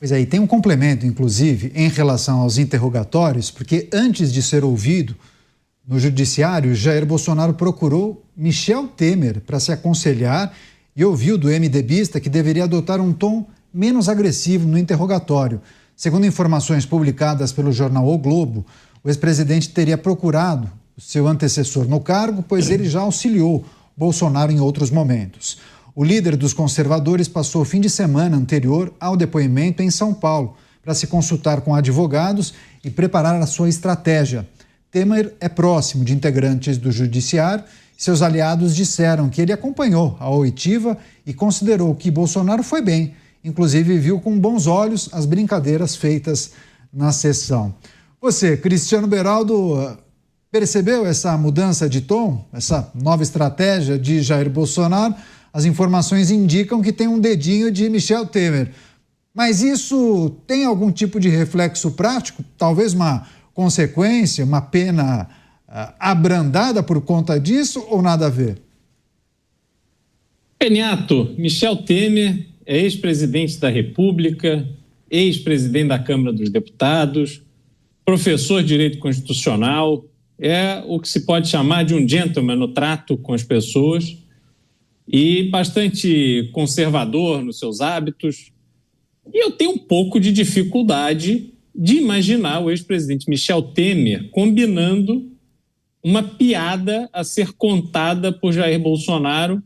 Pois é, e tem um complemento, inclusive, em relação aos interrogatórios, porque antes de ser ouvido no judiciário, Jair Bolsonaro procurou Michel Temer para se aconselhar e ouviu do MDBista que deveria adotar um tom menos agressivo no interrogatório. Segundo informações publicadas pelo jornal O Globo, o ex-presidente teria procurado o seu antecessor no cargo, pois ele já auxiliou Bolsonaro em outros momentos. O líder dos conservadores passou o fim de semana anterior ao depoimento em São Paulo para se consultar com advogados e preparar a sua estratégia. Temer é próximo de integrantes do judiciário. Seus aliados disseram que ele acompanhou a oitiva e considerou que Bolsonaro foi bem. Inclusive, viu com bons olhos as brincadeiras feitas na sessão. Você, Cristiano Beraldo, percebeu essa mudança de tom, essa nova estratégia de Jair Bolsonaro? As informações indicam que tem um dedinho de Michel Temer. Mas isso tem algum tipo de reflexo prático? Talvez uma consequência, uma pena abrandada por conta disso ou nada a ver? Peniato, Michel Temer é ex-presidente da República, ex-presidente da Câmara dos Deputados, professor de Direito Constitucional, é o que se pode chamar de um gentleman no trato com as pessoas e bastante conservador nos seus hábitos. E eu tenho um pouco de dificuldade de imaginar o ex-presidente Michel Temer combinando uma piada a ser contada por Jair Bolsonaro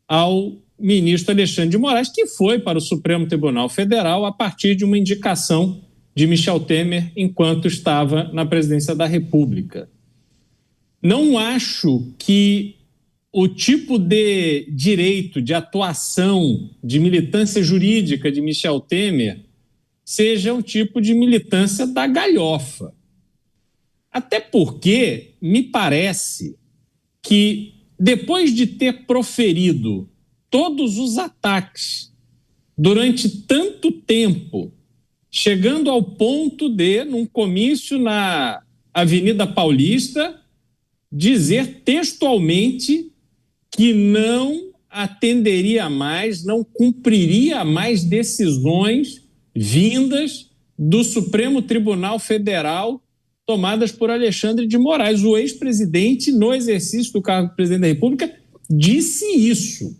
ao ministro Alexandre de Moraes, que foi para o Supremo Tribunal Federal a partir de uma indicação de Michel Temer enquanto estava na presidência da República. Não acho que o tipo de direito, de atuação, de militância jurídica de Michel Temer seja um tipo de militância da galhofa. Até porque me parece que, depois de ter proferido todos os ataques durante tanto tempo, chegando ao ponto de, num comício na Avenida Paulista, dizer textualmente que não atenderia mais, não cumpriria mais decisões vindas do Supremo Tribunal Federal tomadas por Alexandre de Moraes. O ex-presidente, no exercício do cargo de presidente da República, disse isso.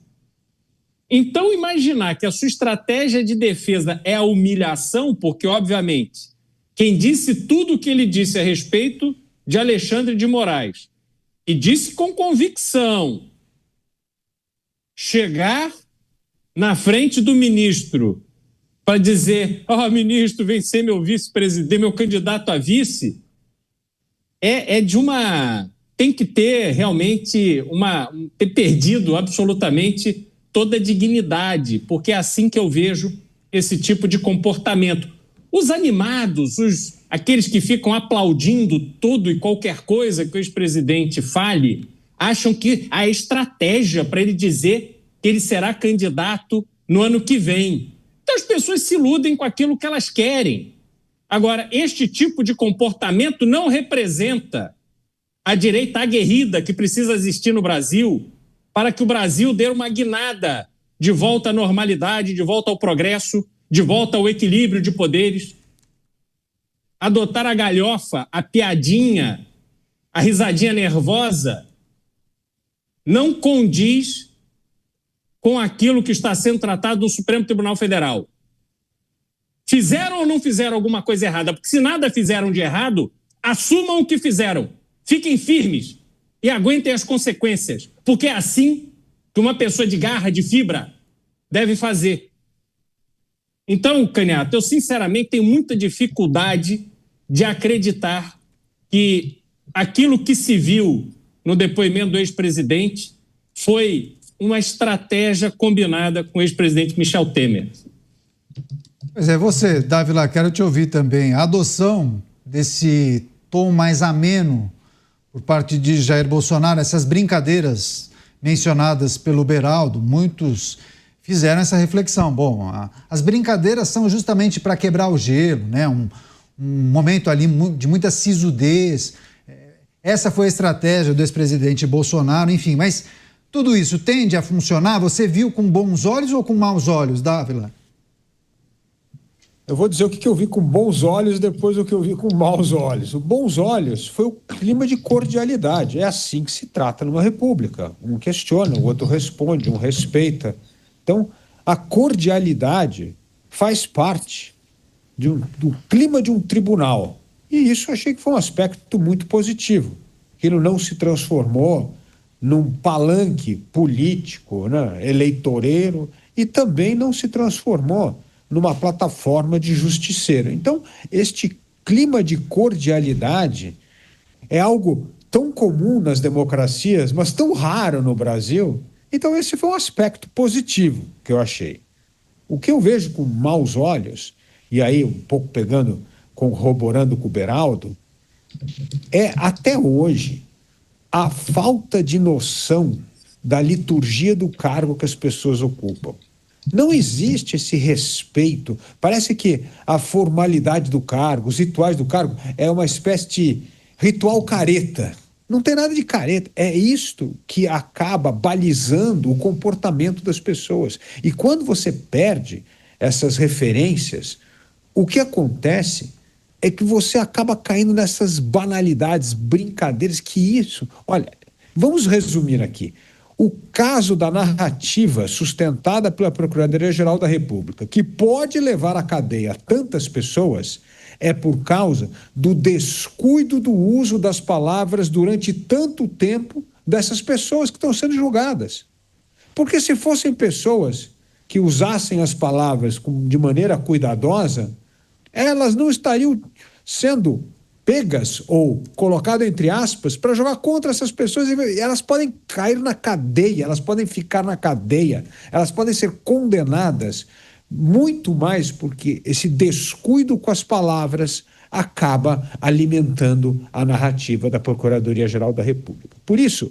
Então, imaginar que a sua estratégia de defesa é a humilhação, porque, obviamente, quem disse tudo o que ele disse a respeito de Alexandre de Moraes, e disse com convicção, chegar na frente do ministro para dizer: ministro, vem ser meu vice-presidente, meu candidato a vice, tem que ter realmente ter perdido absolutamente toda a dignidade, porque é assim que eu vejo esse tipo de comportamento. Os animados, aqueles que ficam aplaudindo tudo e qualquer coisa que o ex-presidente fale, acham que a estratégia para ele dizer que ele será candidato no ano que vem. Então as pessoas se iludem com aquilo que elas querem. Agora, este tipo de comportamento não representa a direita aguerrida que precisa existir no Brasil para que o Brasil dê uma guinada de volta à normalidade, de volta ao progresso, de volta ao equilíbrio de poderes. Adotar a galhofa, a piadinha, a risadinha nervosa, não condiz com aquilo que está sendo tratado no Supremo Tribunal Federal. Fizeram ou não fizeram alguma coisa errada? Porque se nada fizeram de errado, assumam o que fizeram. Fiquem firmes e aguentem as consequências. Porque é assim que uma pessoa de garra, de fibra, deve fazer. Então, Caniato, eu sinceramente tenho muita dificuldade de acreditar que aquilo que se viu no depoimento do ex-presidente foi uma estratégia combinada com o ex-presidente Michel Temer. Pois é, você, Dávila, quero te ouvir também. A adoção desse tom mais ameno por parte de Jair Bolsonaro, essas brincadeiras mencionadas pelo Beraldo, muitos fizeram essa reflexão. Bom, as brincadeiras são justamente para quebrar o gelo, né? Um momento ali de muita sisudez. Essa foi a estratégia do ex-presidente Bolsonaro, enfim, mas tudo isso tende a funcionar? Você viu com bons olhos ou com maus olhos, Dávila? Eu vou dizer o que eu vi com bons olhos, depois o que eu vi com maus olhos. O bons olhos foi o clima de cordialidade. É assim que se trata numa república. Um questiona, o outro responde, um respeita. Então, a cordialidade faz parte do clima de um tribunal. E isso eu achei que foi um aspecto muito positivo. Aquilo não se transformou num palanque político, né, eleitoreiro, e também não se transformou numa plataforma de justiceiro. Então, este clima de cordialidade é algo tão comum nas democracias, mas tão raro no Brasil. Então, esse foi um aspecto positivo que eu achei. O que eu vejo com maus olhos, e aí um pouco corroborando com o Beraldo, é até hoje a falta de noção da liturgia do cargo que as pessoas ocupam. Não existe esse respeito. Parece que a formalidade do cargo, os rituais do cargo, é uma espécie de ritual careta. Não tem nada de careta. É isto que acaba balizando o comportamento das pessoas. E quando você perde essas referências, o que acontece é que você acaba caindo nessas banalidades, brincadeiras, que isso... Olha, vamos resumir aqui. O caso da narrativa sustentada pela Procuradoria-Geral da República, que pode levar à cadeia tantas pessoas, é por causa do descuido do uso das palavras durante tanto tempo dessas pessoas que estão sendo julgadas. Porque se fossem pessoas que usassem as palavras de maneira cuidadosa, elas não estariam sendo pegas ou colocado entre aspas para jogar contra essas pessoas, e elas podem cair na cadeia, elas podem ficar na cadeia, elas podem ser condenadas, muito mais porque esse descuido com as palavras acaba alimentando a narrativa da Procuradoria-Geral da República. Por isso,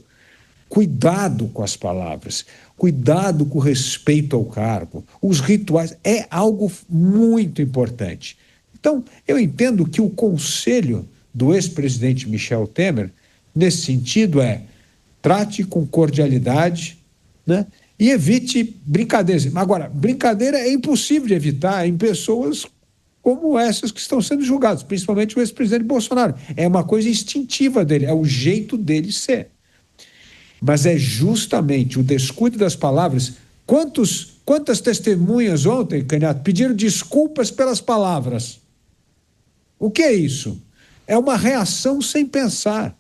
cuidado com as palavras, cuidado com o respeito ao cargo, os rituais, é algo muito importante. Então, eu entendo que o conselho do ex-presidente Michel Temer, nesse sentido, trate com cordialidade, né, e evite brincadeiras. Agora, brincadeira é impossível de evitar em pessoas como essas que estão sendo julgadas, principalmente o ex-presidente Bolsonaro. É uma coisa instintiva dele, é o jeito dele ser. Mas é justamente o descuido das palavras. Quantas testemunhas ontem, Canhato, pediram desculpas pelas palavras? O que é isso? É uma reação sem pensar.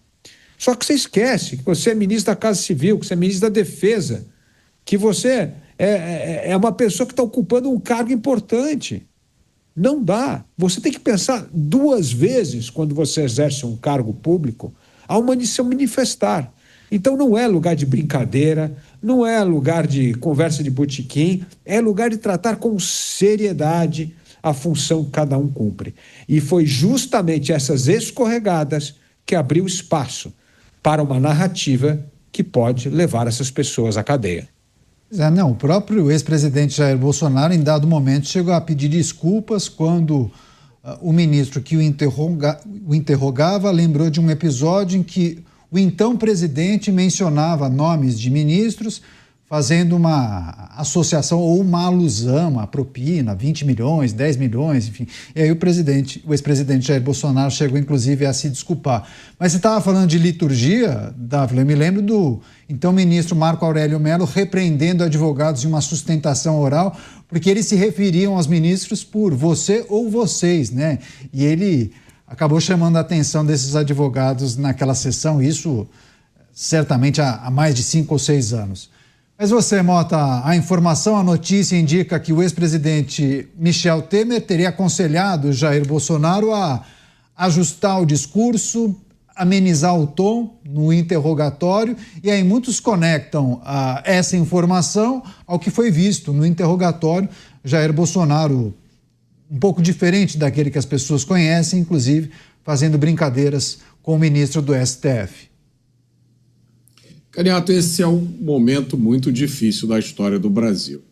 Só que você esquece que você é ministro da Casa Civil, que você é ministro da Defesa, que você é uma pessoa que está ocupando um cargo importante. Não dá. Você tem que pensar 2 vezes quando você exerce um cargo público ao se manifestar. Então não é lugar de brincadeira, não é lugar de conversa de botequim, é lugar de tratar com seriedade a função que cada um cumpre. E foi justamente essas escorregadas que abriu espaço para uma narrativa que pode levar essas pessoas à cadeia. Não, o próprio ex-presidente Jair Bolsonaro, em dado momento, chegou a pedir desculpas quando o ministro que o interrogava lembrou de um episódio em que o então presidente mencionava nomes de ministros, fazendo uma associação ou uma alusão à propina, 20 milhões, 10 milhões, enfim. E aí o ex-presidente Jair Bolsonaro chegou, inclusive, a se desculpar. Mas você estava falando de liturgia, Dávila, eu me lembro do então ministro Marco Aurélio Mello repreendendo advogados de uma sustentação oral, porque eles se referiam aos ministros por você ou vocês, né? E ele acabou chamando a atenção desses advogados naquela sessão, isso certamente há mais de 5 ou 6 anos. Mas você, Mota, a informação, a notícia indica que o ex-presidente Michel Temer teria aconselhado Jair Bolsonaro a ajustar o discurso, amenizar o tom no interrogatório, e aí muitos conectam essa informação ao que foi visto no interrogatório. Jair Bolsonaro, um pouco diferente daquele que as pessoas conhecem, inclusive fazendo brincadeiras com o ministro do STF. Canhato, esse é um momento muito difícil da história do Brasil,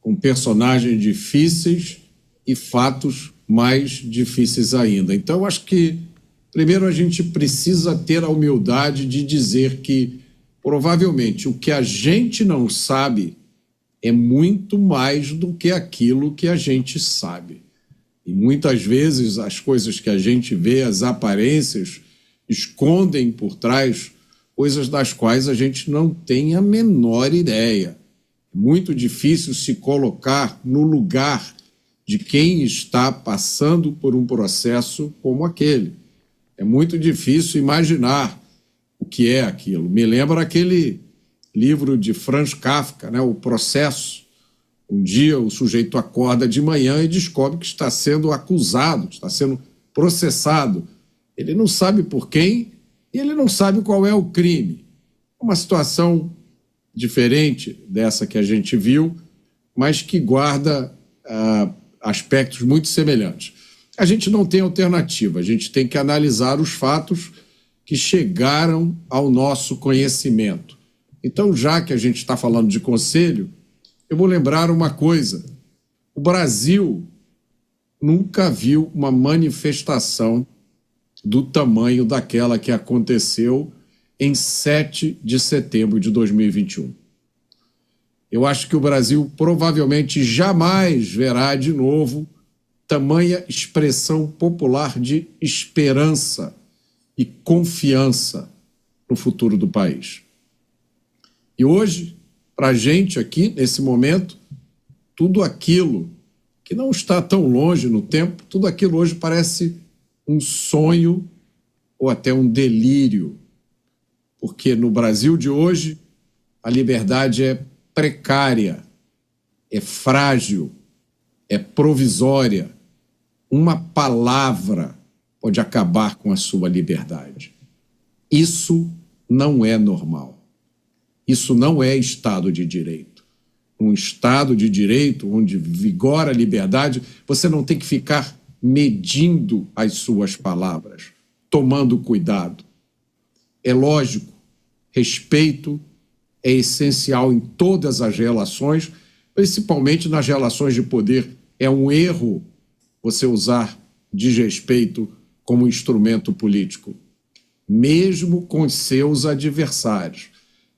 com personagens difíceis e fatos mais difíceis ainda. Então, acho que, primeiro, a gente precisa ter a humildade de dizer que, provavelmente, o que a gente não sabe é muito mais do que aquilo que a gente sabe. E muitas vezes as coisas que a gente vê, as aparências, escondem por trás coisas das quais a gente não tem a menor ideia. É muito difícil se colocar no lugar de quem está passando por um processo como aquele. É muito difícil imaginar o que é aquilo. Me lembra aquele livro de Franz Kafka, né, O Processo. Um dia o sujeito acorda de manhã e descobre que está sendo acusado, está sendo processado. Ele não sabe por quem e ele não sabe qual é o crime. Uma situação diferente dessa que a gente viu, mas que guarda aspectos muito semelhantes. A gente não tem alternativa, a gente tem que analisar os fatos que chegaram ao nosso conhecimento. Então, já que a gente está falando de conselho, eu vou lembrar uma coisa. O Brasil nunca viu uma manifestação do tamanho daquela que aconteceu em 7 de setembro de 2021. Eu acho que o Brasil provavelmente jamais verá de novo tamanha expressão popular de esperança e confiança no futuro do país. E hoje, para a gente aqui, nesse momento, tudo aquilo que não está tão longe no tempo, tudo aquilo hoje parece um sonho ou até um delírio. Porque no Brasil de hoje, a liberdade é precária, é frágil, é provisória. Uma palavra pode acabar com a sua liberdade. Isso não é normal. Isso não é Estado de Direito. Um Estado de Direito, onde vigora a liberdade, você não tem que ficar medindo as suas palavras, tomando cuidado. É lógico, respeito é essencial em todas as relações, principalmente nas relações de poder. É um erro você usar desrespeito como instrumento político, mesmo com seus adversários.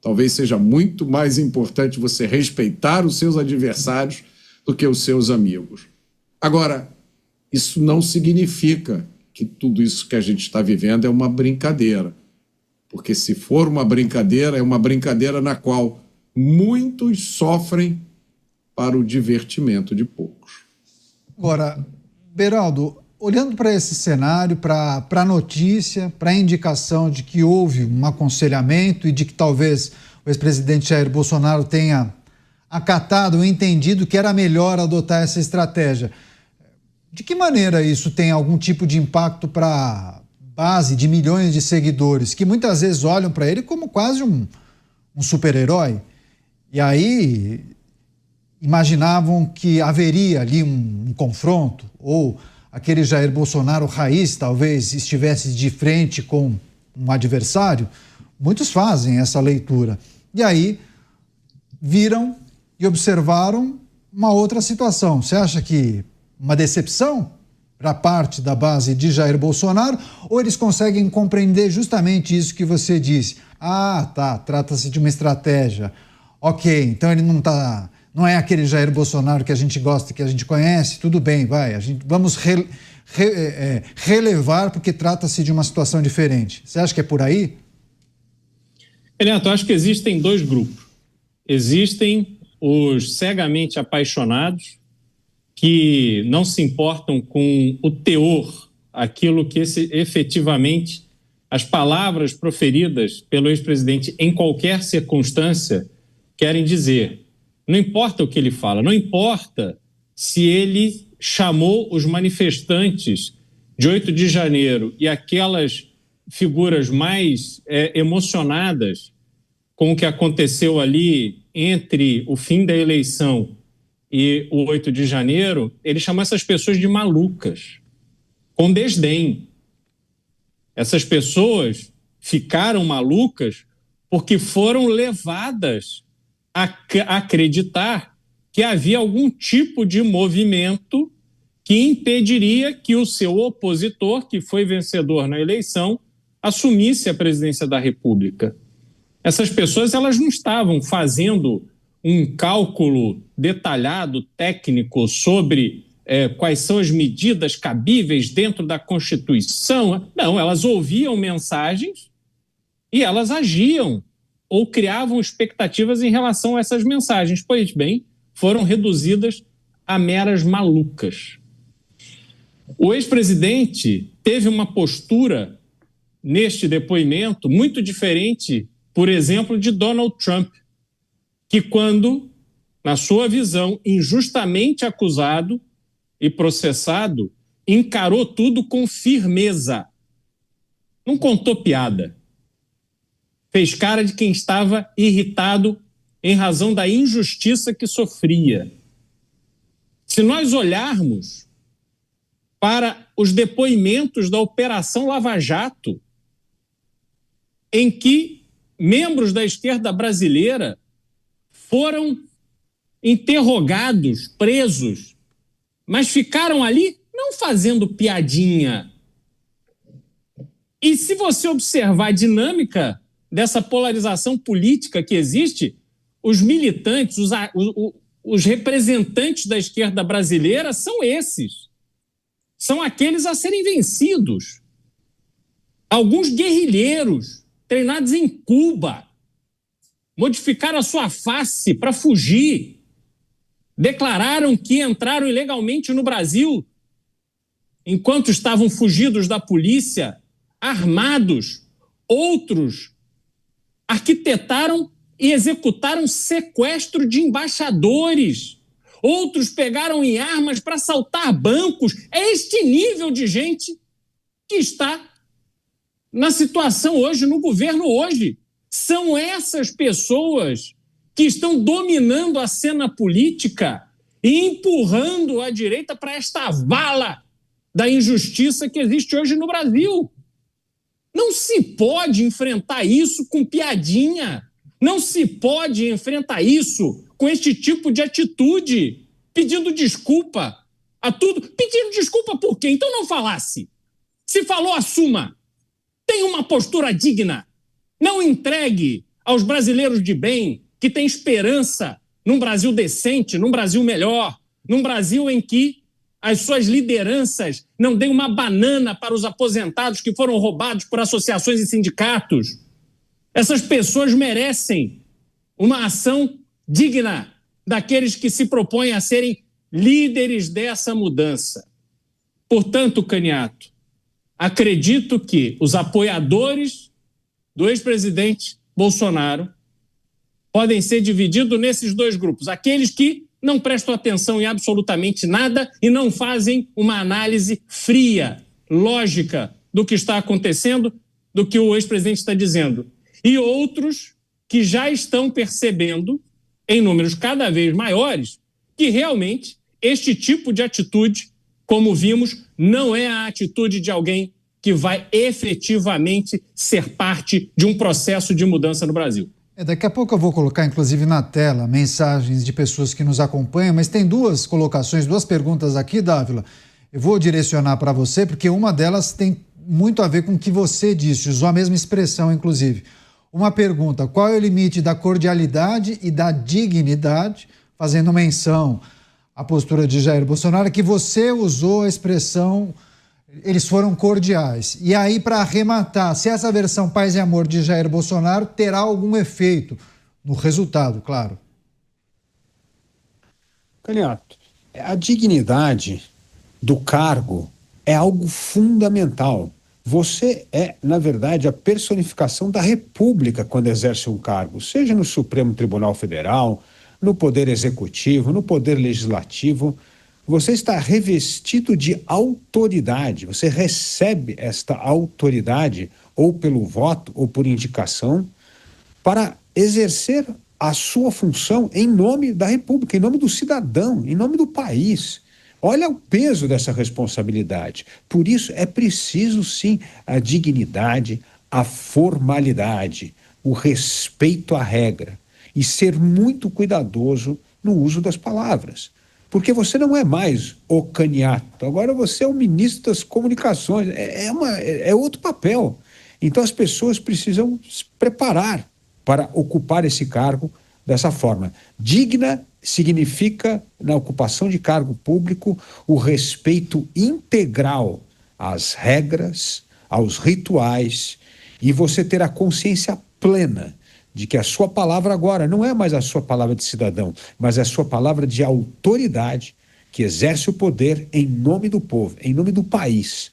Talvez seja muito mais importante você respeitar os seus adversários do que os seus amigos. Agora, isso não significa que tudo isso que a gente está vivendo é uma brincadeira. Porque se for uma brincadeira, é uma brincadeira na qual muitos sofrem para o divertimento de poucos. Agora, Beraldo, olhando para esse cenário, para a notícia, para a indicação de que houve um aconselhamento e de que talvez o ex-presidente Jair Bolsonaro tenha acatado ou entendido que era melhor adotar essa estratégia, de que maneira isso tem algum tipo de impacto para a base de milhões de seguidores que muitas vezes olham para ele como quase um super-herói? E aí imaginavam que haveria ali um confronto, ou aquele Jair Bolsonaro raiz talvez estivesse de frente com um adversário. Muitos fazem essa leitura. E aí viram e observaram uma outra situação. Você acha que uma decepção para parte da base de Jair Bolsonaro, ou eles conseguem compreender justamente isso que você disse? Ah, tá, trata-se de uma estratégia. Ok, então ele não é aquele Jair Bolsonaro que a gente gosta, que a gente conhece, tudo bem, vamos relevar porque trata-se de uma situação diferente. Você acha que é por aí? Renato, eu acho que existem dois grupos. Existem os cegamente apaixonados, que não se importam com o teor, aquilo que efetivamente as palavras proferidas pelo ex-presidente em qualquer circunstância querem dizer. Não importa o que ele fala, não importa se ele chamou os manifestantes de 8 de janeiro e aquelas figuras mais emocionadas com o que aconteceu ali entre o fim da eleição e o 8 de janeiro, ele chamou essas pessoas de malucas, com desdém. Essas pessoas ficaram malucas porque foram levadas a acreditar que havia algum tipo de movimento que impediria que o seu opositor, que foi vencedor na eleição, assumisse a presidência da República. Essas pessoas, elas não estavam fazendo um cálculo detalhado, técnico, sobre quais são as medidas cabíveis dentro da Constituição. Não, elas ouviam mensagens e elas agiam ou criavam expectativas em relação a essas mensagens. Pois bem, foram reduzidas a meras malucas. O ex-presidente teve uma postura neste depoimento muito diferente, por exemplo, de Donald Trump, que quando, na sua visão, injustamente acusado e processado, encarou tudo com firmeza. Não contou piada. Fez cara de quem estava irritado em razão da injustiça que sofria. Se nós olharmos para os depoimentos da Operação Lava Jato, em que membros da esquerda brasileira foram interrogados, presos, mas ficaram ali não fazendo piadinha. E se você observar a dinâmica dessa polarização política que existe, os militantes, os representantes da esquerda brasileira são esses. São aqueles a serem vencidos. Alguns guerrilheiros treinados em Cuba modificaram a sua face para fugir. Declararam que entraram ilegalmente no Brasil enquanto estavam fugidos da polícia, armados. Outros arquitetaram e executaram sequestro de embaixadores. Outros pegaram em armas para assaltar bancos. É este nível de gente que está na situação hoje, no governo hoje. São essas pessoas que estão dominando a cena política e empurrando a direita para esta vala da injustiça que existe hoje no Brasil. Não se pode enfrentar isso com piadinha. Não se pode enfrentar isso com este tipo de atitude, pedindo desculpa a tudo. Pedindo desculpa por quê? Então não falasse. Se falou, assuma. Tenha uma postura digna. Não entregue aos brasileiros de bem que têm esperança num Brasil decente, num Brasil melhor, num Brasil em que as suas lideranças não deem uma banana para os aposentados que foram roubados por associações e sindicatos. Essas pessoas merecem uma ação digna daqueles que se propõem a serem líderes dessa mudança. Portanto, Caniato, acredito que os apoiadores do ex-presidente Bolsonaro podem ser divididos nesses dois grupos. Aqueles que não prestam atenção em absolutamente nada e não fazem uma análise fria, lógica do que está acontecendo, do que o ex-presidente está dizendo. E outros que já estão percebendo, em números cada vez maiores, que realmente este tipo de atitude, como vimos, não é a atitude de alguém que vai efetivamente ser parte de um processo de mudança no Brasil. Daqui a pouco eu vou colocar, inclusive, na tela mensagens de pessoas que nos acompanham, mas tem duas colocações, duas perguntas aqui, Dávila. Eu vou direcionar para você, porque uma delas tem muito a ver com o que você disse, usou a mesma expressão, inclusive. Uma pergunta: qual é o limite da cordialidade e da dignidade, fazendo menção à postura de Jair Bolsonaro, que você usou a expressão, eles foram cordiais. E aí, para arrematar, se essa versão paz e amor de Jair Bolsonaro terá algum efeito no resultado, claro. Caniato, a dignidade do cargo é algo fundamental. Você é, na verdade, a personificação da República quando exerce um cargo, seja no Supremo Tribunal Federal, no Poder Executivo, no Poder Legislativo. Você está revestido de autoridade, você recebe esta autoridade ou pelo voto ou por indicação para exercer a sua função em nome da República, em nome do cidadão, em nome do país. Olha o peso dessa responsabilidade. Por isso é preciso, sim, a dignidade, a formalidade, o respeito à regra e ser muito cuidadoso no uso das palavras. Porque você não é mais o Caniato, agora você é o ministro das comunicações, é outro papel. Então as pessoas precisam se preparar para ocupar esse cargo dessa forma, digna significa, na ocupação de cargo público, o respeito integral às regras, aos rituais, e você ter a consciência plena de que a sua palavra agora não é mais a sua palavra de cidadão, mas é a sua palavra de autoridade que exerce o poder em nome do povo, em nome do país.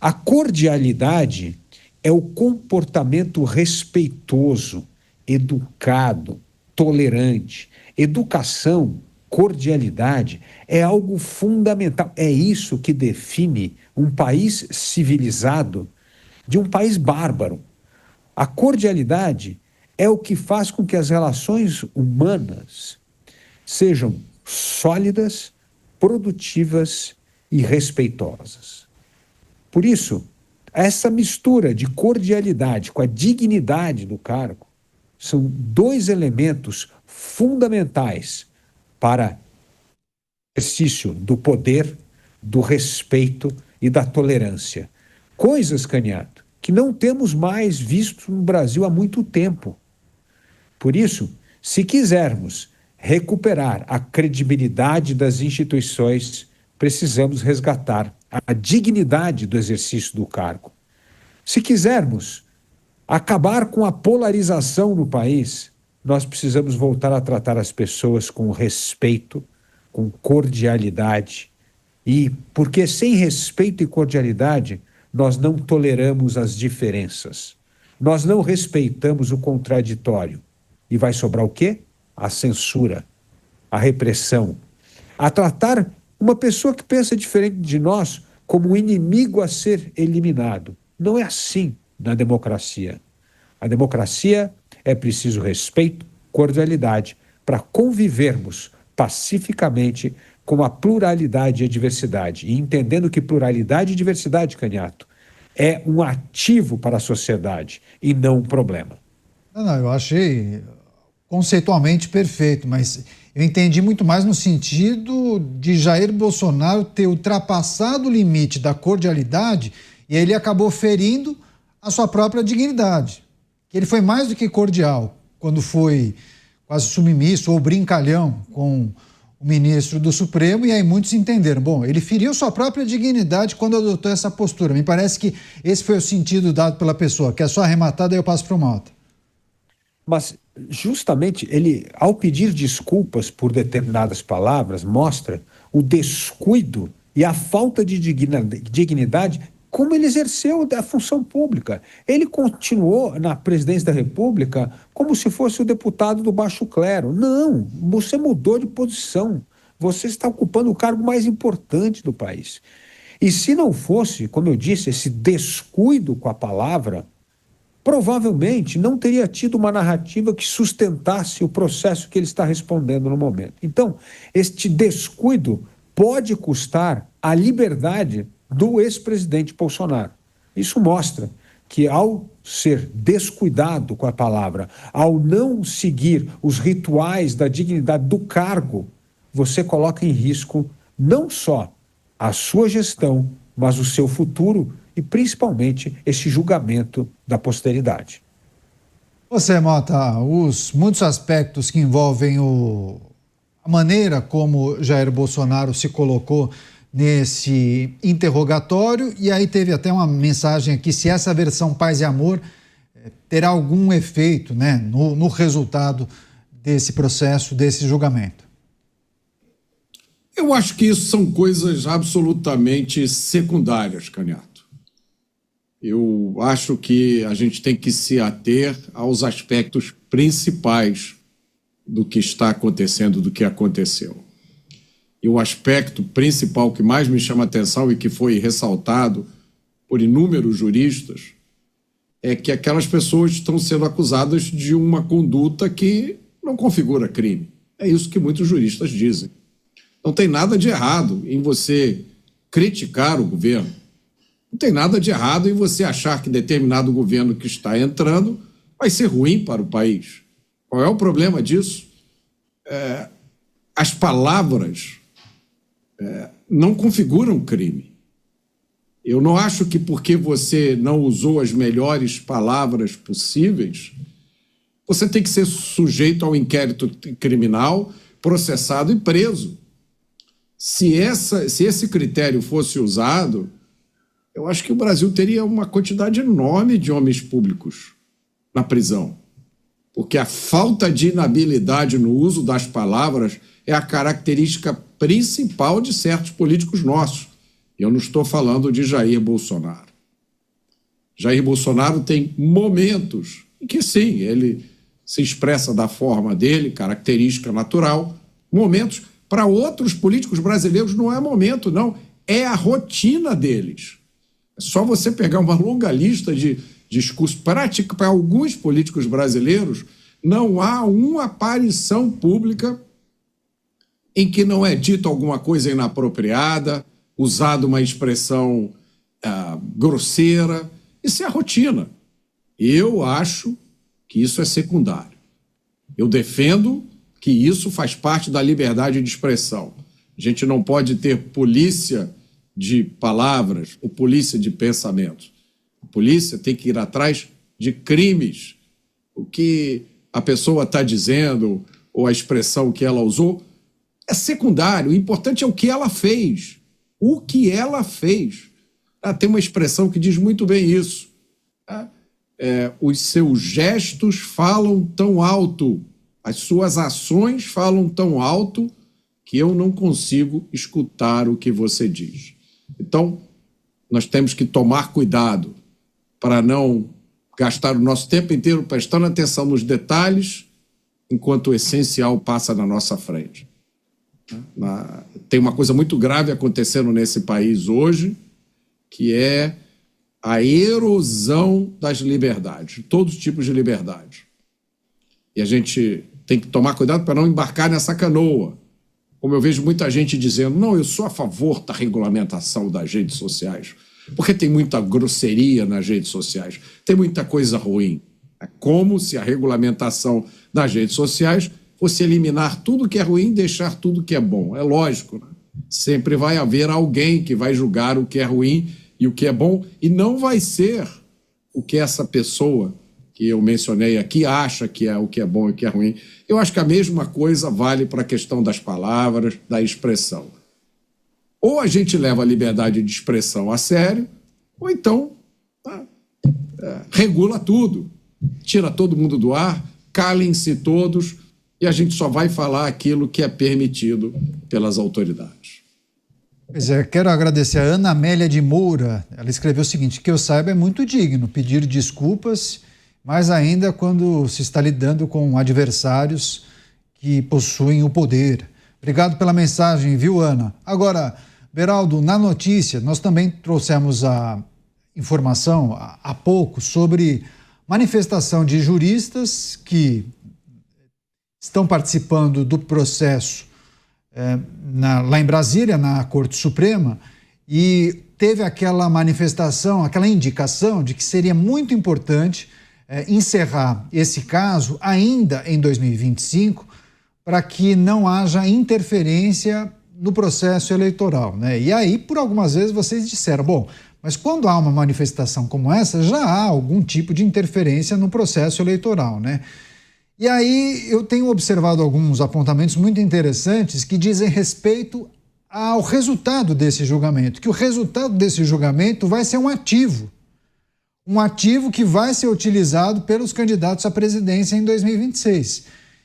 A cordialidade é o comportamento respeitoso, educado, tolerante. Educação, cordialidade é algo fundamental. É isso que define um país civilizado de um país bárbaro. A cordialidade é o que faz com que as relações humanas sejam sólidas, produtivas e respeitosas. Por isso, essa mistura de cordialidade com a dignidade do cargo são dois elementos fundamentais para o exercício do poder, do respeito e da tolerância. Coisas, Canhato, que não temos mais visto no Brasil há muito tempo. Por isso, se quisermos recuperar a credibilidade das instituições, precisamos resgatar a dignidade do exercício do cargo. Se quisermos acabar com a polarização no país, nós precisamos voltar a tratar as pessoas com respeito, com cordialidade. E porque sem respeito e cordialidade, nós não toleramos as diferenças. Nós não respeitamos o contraditório. E vai sobrar o quê? A censura, a repressão. A tratar uma pessoa que pensa diferente de nós como um inimigo a ser eliminado. Não é assim na democracia. A democracia é preciso respeito, cordialidade, para convivermos pacificamente com a pluralidade e a diversidade. E entendendo que pluralidade e diversidade, Canhato, é um ativo para a sociedade e não um problema. Não, eu achei conceitualmente perfeito, mas eu entendi muito mais no sentido de Jair Bolsonaro ter ultrapassado o limite da cordialidade e ele acabou ferindo a sua própria dignidade. Ele foi mais do que cordial quando foi quase submisso ou brincalhão com o ministro do Supremo, e aí muitos entenderam. Bom, ele feriu sua própria dignidade quando adotou essa postura. Me parece que esse foi o sentido dado pela pessoa. Quer só arrematar, daí eu passo para o Malta. Mas, justamente, ele, ao pedir desculpas por determinadas palavras, mostra o descuido e a falta de dignidade como ele exerceu a função pública. Ele continuou na presidência da República como se fosse o deputado do baixo clero. Não, você mudou de posição. Você está ocupando o cargo mais importante do país. E se não fosse, como eu disse, esse descuido com a palavra, provavelmente não teria tido uma narrativa que sustentasse o processo que ele está respondendo no momento. Então, este descuido pode custar a liberdade do ex-presidente Bolsonaro. Isso mostra que, ao ser descuidado com a palavra, ao não seguir os rituais da dignidade do cargo, você coloca em risco não só a sua gestão, mas o seu futuro e, principalmente, esse julgamento da posteridade. Você, Mota, os muitos aspectos que envolvem a maneira como Jair Bolsonaro se colocou nesse interrogatório, e aí teve até uma mensagem aqui, se essa versão paz e amor terá algum efeito, né, no resultado desse processo, desse julgamento. Eu acho que isso são coisas absolutamente secundárias, Canhato. Eu acho que a gente tem que se ater aos aspectos principais do que está acontecendo, do que aconteceu. E o aspecto principal que mais me chama a atenção e que foi ressaltado por inúmeros juristas é que aquelas pessoas estão sendo acusadas de uma conduta que não configura crime. É isso que muitos juristas dizem. Não tem nada de errado em você criticar o governo. Não tem nada de errado em você achar que determinado governo que está entrando vai ser ruim para o país. Qual é o problema disso? As palavras não configuram crime. Eu não acho que porque você não usou as melhores palavras possíveis, você tem que ser sujeito ao inquérito criminal, processado e preso. Se esse critério fosse usado, eu acho que o Brasil teria uma quantidade enorme de homens públicos na prisão. Porque a falta de inabilidade no uso das palavras é a característica principal de certos políticos nossos. E eu não estou falando de Jair Bolsonaro. Jair Bolsonaro tem momentos em que, sim, ele se expressa da forma dele, característica natural, momentos. Para outros políticos brasileiros não é momento, não. É a rotina deles. É só você pegar uma longa lista de discursos. Prática para alguns políticos brasileiros, não há uma aparição pública em que não é dito alguma coisa inapropriada, usado uma expressão grosseira. Isso é a rotina. Eu acho que isso é secundário. Eu defendo que isso faz parte da liberdade de expressão. A gente não pode ter polícia de palavras ou polícia de pensamentos. A polícia tem que ir atrás de crimes. O que a pessoa está dizendo ou a expressão que ela usou é secundário. O importante é o que ela fez. O que ela fez. Tem uma expressão que diz muito bem isso. Os seus gestos falam tão alto, as suas ações falam tão alto que eu não consigo escutar o que você diz. Então, nós temos que tomar cuidado para não gastar o nosso tempo inteiro prestando atenção nos detalhes, enquanto o essencial passa na nossa frente. Tem uma coisa muito grave acontecendo nesse país hoje, que é a erosão das liberdades, de todos os tipos de liberdade. E a gente tem que tomar cuidado para não embarcar nessa canoa. Como eu vejo muita gente dizendo, não, eu sou a favor da regulamentação das redes sociais, porque tem muita grosseria nas redes sociais, tem muita coisa ruim. É como se a regulamentação das redes sociais fosse eliminar tudo que é ruim e deixar tudo que é bom. É lógico, né? Sempre vai haver alguém que vai julgar o que é ruim e o que é bom, e não vai ser o que essa pessoa que eu mencionei aqui acha que é o que é bom e o que é ruim. Eu acho que a mesma coisa vale para a questão das palavras, da expressão. Ou a gente leva a liberdade de expressão a sério, ou então regula tudo, tira todo mundo do ar, calem-se todos, e a gente só vai falar aquilo que é permitido pelas autoridades. Pois é, quero agradecer a Ana Amélia de Moura. Ela escreveu o seguinte: que eu saiba, é muito digno pedir desculpas, mas ainda quando se está lidando com adversários que possuem o poder. Obrigado pela mensagem, viu, Ana? Agora, Beraldo, na notícia, nós também trouxemos a informação há pouco sobre manifestação de juristas que estão participando do processo lá em Brasília, na Corte Suprema, e teve aquela manifestação, aquela indicação de que seria muito importante encerrar esse caso ainda em 2025 para que não haja interferência no processo eleitoral, né? E aí, por algumas vezes, vocês disseram, bom, mas quando há uma manifestação como essa, já há algum tipo de interferência no processo eleitoral, né? E aí eu tenho observado alguns apontamentos muito interessantes que dizem respeito ao resultado desse julgamento, que o resultado desse julgamento vai ser um ativo que vai ser utilizado pelos candidatos à presidência em 2026.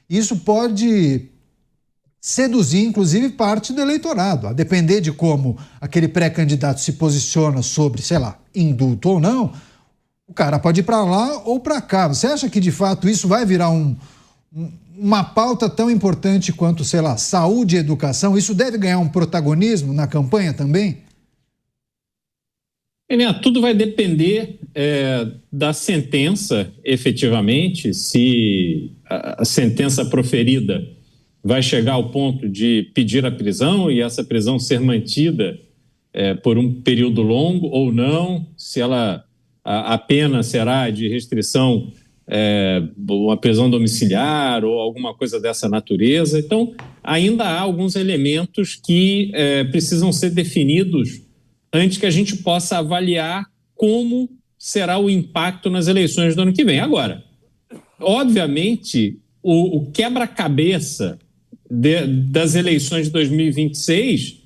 Isso pode seduzir, inclusive, parte do eleitorado, a depender de como aquele pré-candidato se posiciona sobre, sei lá, indulto ou não. O cara pode ir para lá ou para cá. Você acha que, de fato, isso vai virar uma pauta tão importante quanto, sei lá, saúde e educação? Isso deve ganhar um protagonismo na campanha também? Tudo vai depender da sentença, efetivamente, se a sentença proferida vai chegar ao ponto de pedir a prisão e essa prisão ser mantida por um período longo ou não, se a pena será de restrição, uma prisão domiciliar ou alguma coisa dessa natureza. Então, ainda há alguns elementos que precisam ser definidos antes que a gente possa avaliar como será o impacto nas eleições do ano que vem. Agora, obviamente, o quebra-cabeça das eleições de 2026,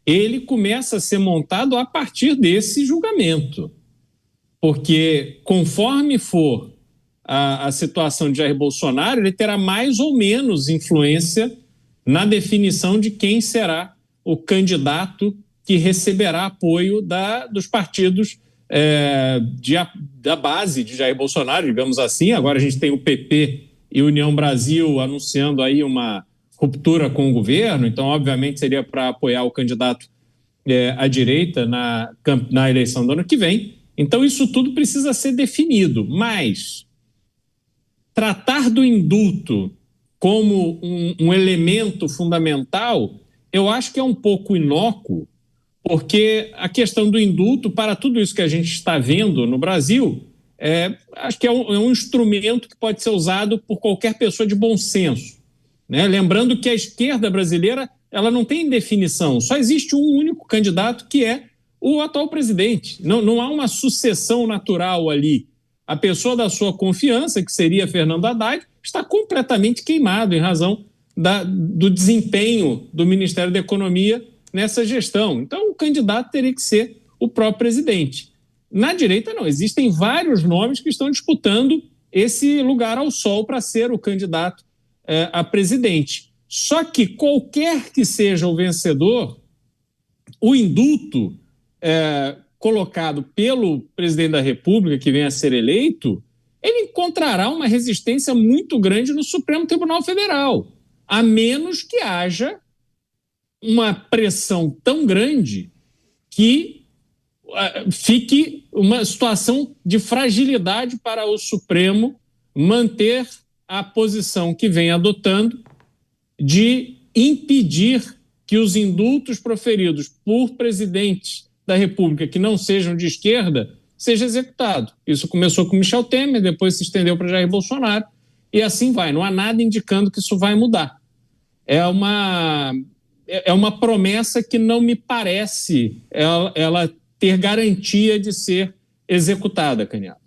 ele começa a ser montado a partir desse julgamento. Porque, conforme for a situação de Jair Bolsonaro, ele terá mais ou menos influência na definição de quem será o candidato que receberá apoio dos partidos da base de Jair Bolsonaro, digamos assim. Agora a gente tem o PP e União Brasil anunciando aí uma ruptura com o governo, então obviamente seria para apoiar o candidato à direita na eleição do ano que vem. Então isso tudo precisa ser definido, mas tratar do indulto como um elemento fundamental, eu acho que é um pouco inócuo, porque a questão do indulto, para tudo isso que a gente está vendo no Brasil, acho que é um instrumento que pode ser usado por qualquer pessoa de bom senso, né? Lembrando que a esquerda brasileira ela não tem definição, só existe um único candidato que é o atual presidente. Não há uma sucessão natural ali. A pessoa da sua confiança, que seria Fernando Haddad, está completamente queimado em razão do desempenho do Ministério da Economia nessa gestão. Então, o candidato teria que ser o próprio presidente. Na direita, não. Existem vários nomes que estão disputando esse lugar ao sol para ser o candidato a presidente. Só que qualquer que seja o vencedor, o indulto colocado pelo presidente da República, que venha a ser eleito, ele encontrará uma resistência muito grande no Supremo Tribunal Federal, a menos que haja uma pressão tão grande que fique uma situação de fragilidade para o Supremo manter a posição que vem adotando de impedir que os indultos proferidos por presidentes da República que não sejam de esquerda seja executado. Isso começou com Michel Temer, depois se estendeu para Jair Bolsonaro e assim vai. Não há nada indicando que isso vai mudar. É uma promessa que não me parece ela ter garantia de ser executada, Canhado.